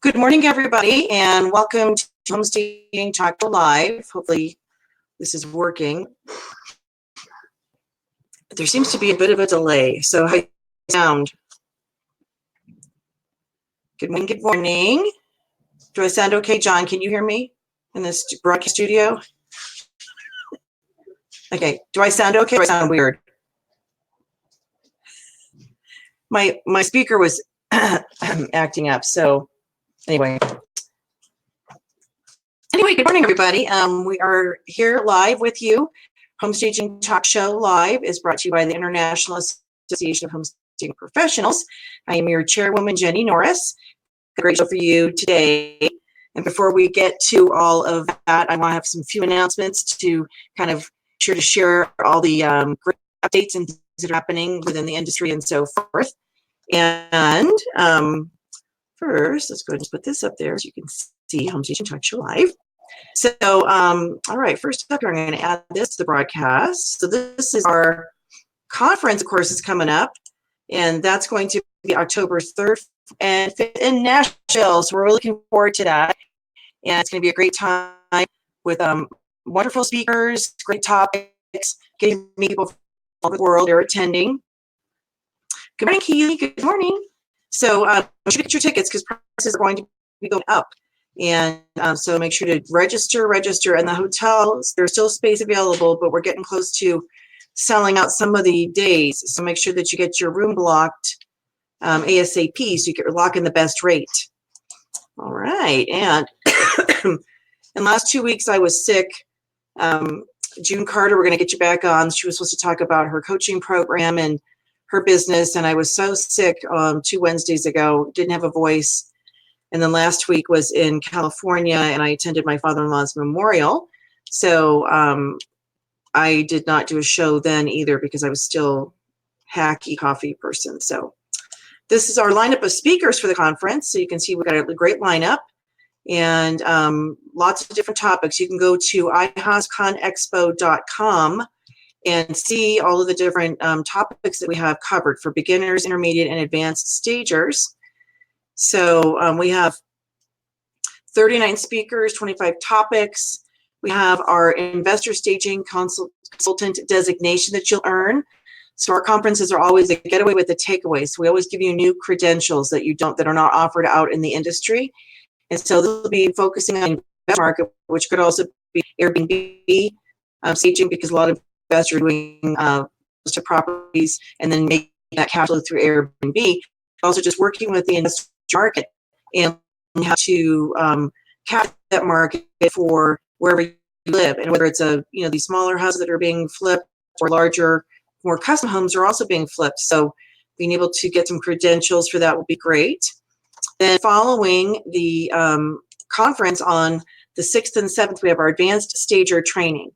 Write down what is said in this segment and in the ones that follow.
Good morning, everybody, and welcome to Home Staging Talk Live. Hopefully this is working. There seems to be a bit of a delay, so how you sound? Good morning, good morning. Do I sound okay, John? Can you hear me in this broadcast studio? Okay, do I sound okay or do I sound weird? My speaker was acting up, so anyway, good morning, everybody. We are here live with you. Home Staging Talk Show Live is brought to you by the International Association of Home Staging Professionals. I am your chairwoman, Jenny Norris. A great show for you today. And before we get to all of that, I want to have some few announcements to kind of share all the great updates and things that are happening within the industry and so forth. And first, let's go ahead and put this up there so you can see Home Staging Talk Show Live. So, all right, first up here, I'm going to add this to the broadcast. So this is our conference, of course, is coming up, and that's going to be October 3rd and 5th in Nashville. So we're really looking forward to that, and it's going to be a great time with wonderful speakers, great topics, getting people from all over the world are attending. Good morning, Keely. Good morning. So you should get your tickets because prices are going to be going up. And so make sure to register. And the hotels, there's still space available, but we're getting close to selling out some of the days. So make sure that you get your room blocked ASAP so you can lock in the best rate. All right. And in the last 2 weeks, I was sick. June Carter, we're going to get you back on. She was supposed to talk about her coaching program and her business. And I was so sick 2 Wednesdays ago, didn't have a voice. And then last week was in California, and I attended my father-in-law's memorial. So I did not do a show then either because I was still hacky coffee person. So this is our lineup of speakers for the conference. So you can see we've got a great lineup and lots of different topics. You can go to IAHSPconexpo.com and see all of the different topics that we have covered for beginners, intermediate, and advanced stagers. So we have 39 speakers, 25 topics. We have our investor staging consultant designation that you'll earn. So our conferences are always a getaway with a takeaway. So we always give you new credentials that are not offered out in the industry. And so this will be focusing on the market, which could also be Airbnb staging, because a lot of investors are doing to properties and then making that cash flow through Airbnb. Also just working with the investor market and how to capture that market for wherever you live, and whether it's these smaller houses that are being flipped or larger, more custom homes are also being flipped. So being able to get some credentials for that will be great. Then following the conference on the 6th and 7th, we have our advanced stager training.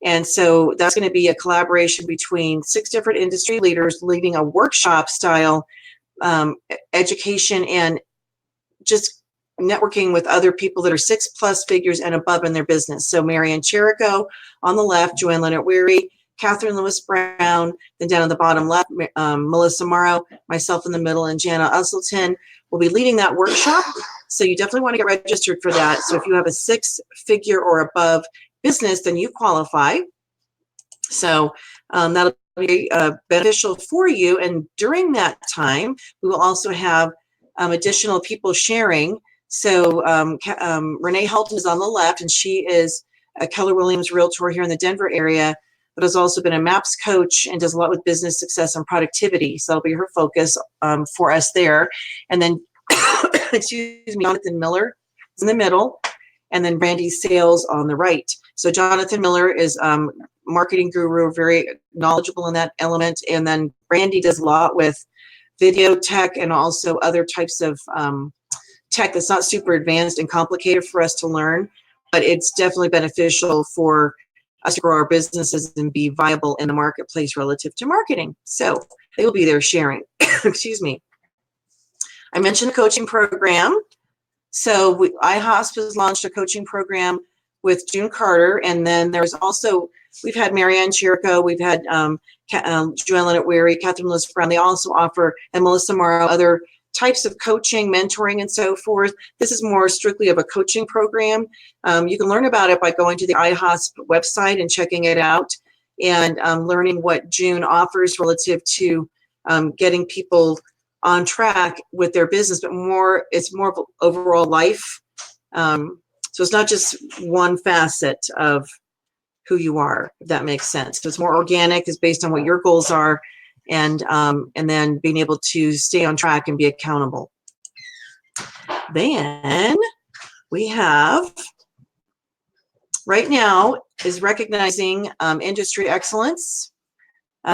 And so that's going to be a collaboration between 6 different industry leaders leading a workshop style education and just networking with other people that are 6+ figures and above in their business. So Marianne Cherico on the left, Joanne Leonard-Weary, Catherine Lewis Brown, then down on the bottom left, Melissa Morrow, myself in the middle, and Jana Usselton will be leading that workshop. So you definitely want to get registered for that. So if you have a 6-figure or above business, then you qualify. So that'll be beneficial for you. And during that time, we will also have additional people sharing. So Renee Helton is on the left, and she is a Keller Williams Realtor here in the Denver area, but has also been a MAPS coach and does a lot with business success and productivity. So that'll be her focus for us there. And then, excuse me, Jonathan Miller is in the middle, and then Brandy Sales on the right. So Jonathan Miller is marketing guru, very knowledgeable in that element. And then Brandy does a lot with video tech and also other types of tech that's not super advanced and complicated for us to learn, but it's definitely beneficial for us to grow our businesses and be viable in the marketplace relative to marketing. So they will be there sharing. Excuse me. I mentioned a coaching program. So IAHSP has launched a coaching program with June Carter, and then there's also, we've had Marianne Chirico, we've had Joanne Leonard-Weary, Catherine Lewis Brown. They also offer, and Melissa Morrow, other types of coaching, mentoring, and so forth. This is more strictly of a coaching program. You can learn about it by going to the IAHSP website and checking it out, and learning what June offers relative to getting people on track with their business, but it's more of overall life. So it's not just one facet of who you are, if that makes sense. So it's more organic, it's based on what your goals are, and then being able to stay on track and be accountable. Then we have, right now, is recognizing industry excellence,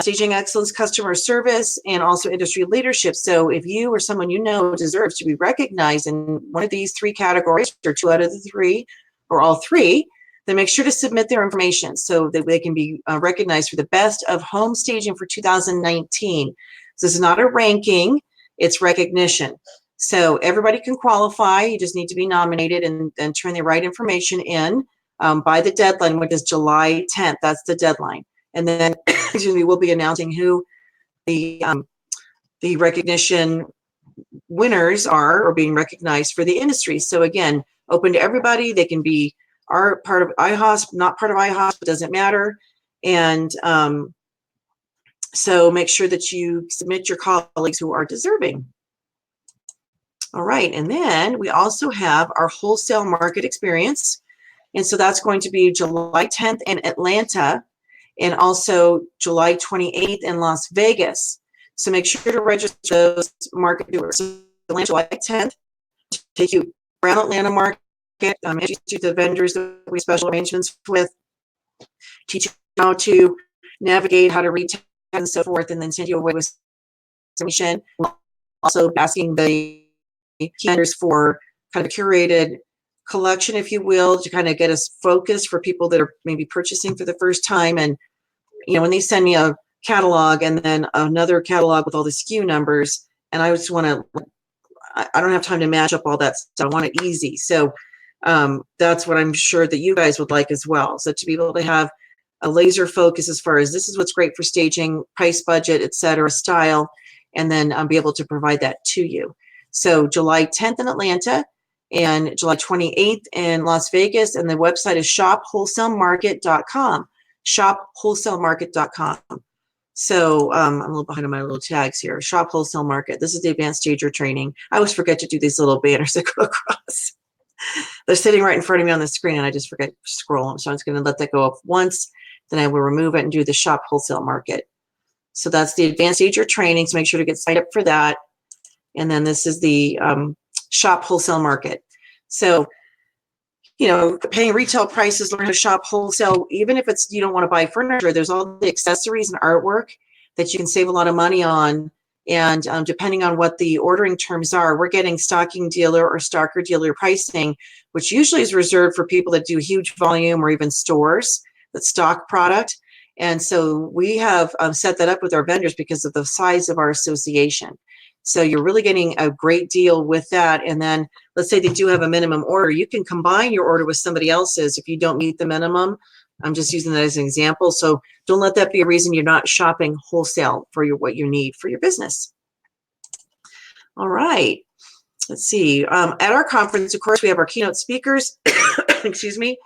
staging excellence, customer service, and also industry leadership. So if you or someone you know deserves to be recognized in one of these three categories, or two out of the three, or all three, then make sure to submit their information so that they can be recognized for the best of home staging for 2019. So this is not a ranking, it's recognition. So everybody can qualify. You just need to be nominated and turn the right information in by the deadline, which is July 10th. That's the deadline. And then we'll be announcing who the recognition winners are, or being recognized for the industry. So again, open to everybody. They can be part of IAHSP, not part of IAHSP, it doesn't matter. And so make sure that you submit your colleagues who are deserving. All right, and then we also have our wholesale market experience. And so that's going to be July 10th in Atlanta, and also July 28th in Las Vegas. So make sure to register those market doers. So July 10th, take you around Atlanta market, introduce you to the vendors that we special arrangements with, teach you how to navigate, how to read and so forth, and then send you away with information. Also asking the vendors for kind of curated collection, if you will, to kind of get us focused for people that are maybe purchasing for the first time. And when they send me a catalog and then another catalog with all the SKU numbers, and I just want to, I don't have time to match up all that stuff. I want it easy. So that's what I'm sure that you guys would like as well. So to be able to have a laser focus as far as this is what's great for staging, price, budget, etc., style, and then be able to provide that to you. So July 10th in Atlanta, and July 28th in Las Vegas, and the website is shopwholesalemarket.com. Shopwholesalemarket.com. So I'm a little behind on my little tags here. Shop Wholesale Market. This is the advanced stager training. I always forget to do these little banners that go across. They're sitting right in front of me on the screen, and I just forget to scroll them. So I'm just going to let that go up once. Then I will remove it and do the Shop Wholesale Market. So that's the advanced stager training. So make sure to get signed up for that. And then this is the Shop Wholesale Market. So, paying retail prices, learn how to shop wholesale, even if you don't want to buy furniture, there's all the accessories and artwork that you can save a lot of money on. And depending on what the ordering terms are, we're getting stocking dealer or stalker dealer pricing, which usually is reserved for people that do huge volume or even stores that stock product. And so we have set that up with our vendors because of the size of our association. So you're really getting a great deal with that. And then let's say they do have a minimum order. You can combine your order with somebody else's if you don't meet the minimum. I'm just using that as an example. So don't let that be a reason you're not shopping wholesale for what you need for your business. All right. Let's see. At our conference, of course, we have our keynote speakers. Excuse me.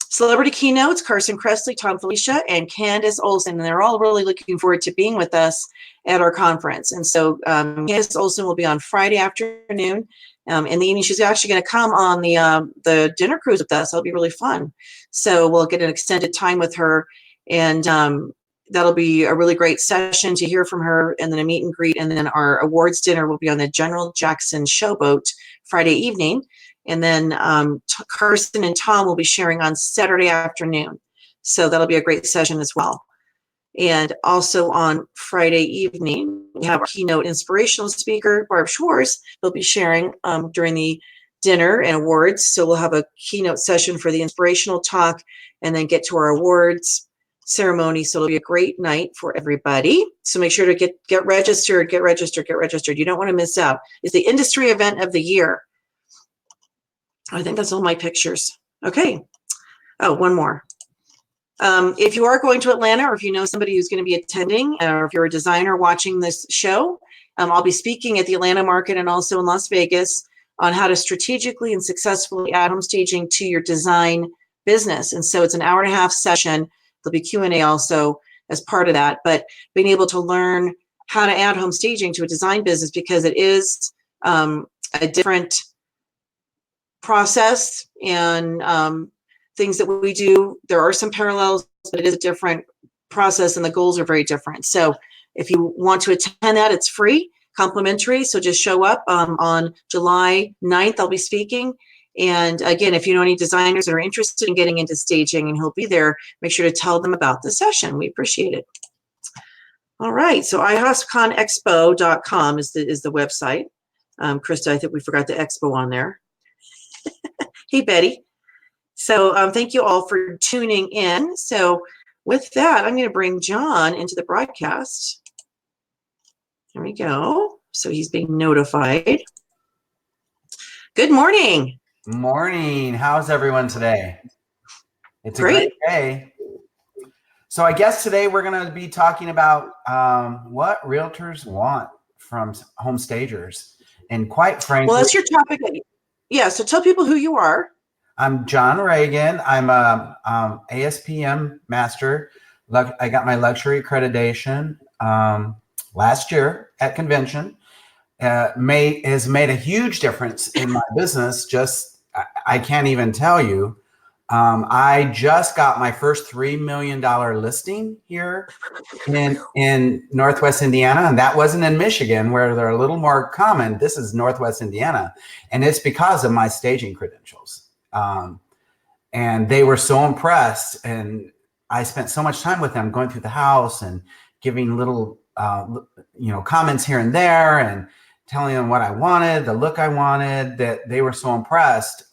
Celebrity keynotes, Carson Kressley, Tom Felicia, and Candace Olson. And they're all really looking forward to being with us at our conference. And so Candace Olson will be on Friday afternoon. In the evening, she's actually going to come on the dinner cruise with us. That'll be really fun. So we'll get an extended time with her. And that'll be a really great session to hear from her, and then a meet and greet. And then our awards dinner will be on the General Jackson Showboat Friday evening. And then Carson and Tom will be sharing on Saturday afternoon. So that'll be a great session as well. And also on Friday evening, we have our keynote inspirational speaker, Barb Schwartz. They'll be sharing during the dinner and awards. So we'll have a keynote session for the inspirational talk and then get to our awards ceremony. So it'll be a great night for everybody. So make sure to get registered, get registered, get registered. You don't want to miss out. It's the industry event of the year. I think that's all my pictures. Okay. Oh, one more. If you are going to Atlanta, or if you know somebody who's going to be attending, or if you're a designer watching this show, I'll be speaking at the Atlanta market and also in Las Vegas on how to strategically and successfully add home staging to your design business. And so it's an hour-and-a-half session. There'll be Q&A also as part of that, but being able to learn how to add home staging to a design business, because it is a different process and things that we do. There are some parallels, but it is a different process and the goals are very different. So if you want to attend that, it's free, complimentary. So just show up on July 9th. I'll be speaking. And again, if you know any designers that are interested in getting into staging and he'll be there, make sure to tell them about the session. We appreciate it. All right. So IAHSPconexpo.com is the website. Krista, I think we forgot the expo on there. Hey, Betty. So thank you all for tuning in. So with that, I'm going to bring John into the broadcast. There we go. So he's being notified. Good morning. Morning. How's everyone today? It's a great day. So I guess today we're going to be talking about what realtors want from home stagers. And quite frankly, well, that's your topic. Yeah. So tell people who you are. I'm John Reagan. I'm a ASPM master. I got my luxury accreditation last year at convention. Has made a huge difference in my business. I can't even tell you. I just got my first $3 million listing here in Northwest Indiana, and that wasn't in Michigan, where they're a little more common. This is Northwest Indiana, and it's because of my staging credentials. And they were so impressed, and I spent so much time with them going through the house and giving little, comments here and there, and telling them what I wanted, the look I wanted, that they were so impressed.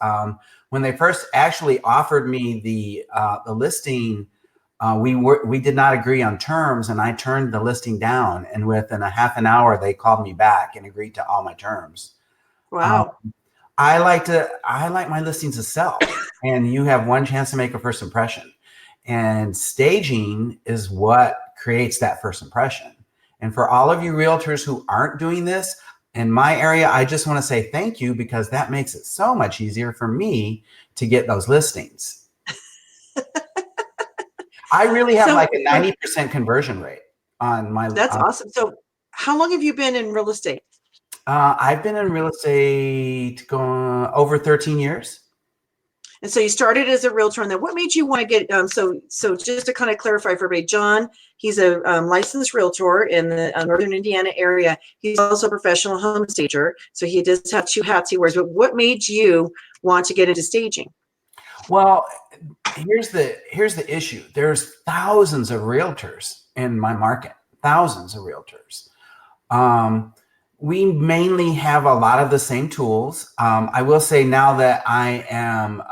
When they first actually offered me the listing, we did not agree on terms, and I turned the listing down. And within a half an hour, they called me back and agreed to all my terms. Wow. I like my listings to sell, and you have one chance to make a first impression. And staging is what creates that first impression. And for all of you realtors who aren't doing this, in my area, I just want to say thank you, because that makes it so much easier for me to get those listings. I really have like a 90% conversion rate on my. That's awesome. So how long have you been in real estate? I've been in real estate going over 13 years. And so you started as a realtor, and then what made you want to get, so just to kind of clarify for everybody, John, he's a licensed realtor in the Northern Indiana area. He's also a professional home stager. So he does have two hats he wears, but what made you want to get into staging? Well, here's the issue. There's thousands of realtors in my market, thousands of realtors. We mainly have a lot of the same tools. I will say now that I am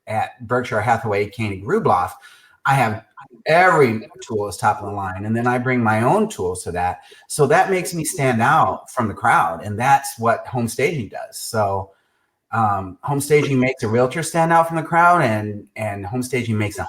at Berkshire Hathaway Koenig Rubloff, I have every tool is top of the line. And then I bring my own tools to that. So that makes me stand out from the crowd. And that's what home staging does. So home staging makes a realtor stand out from the crowd, and home staging makes a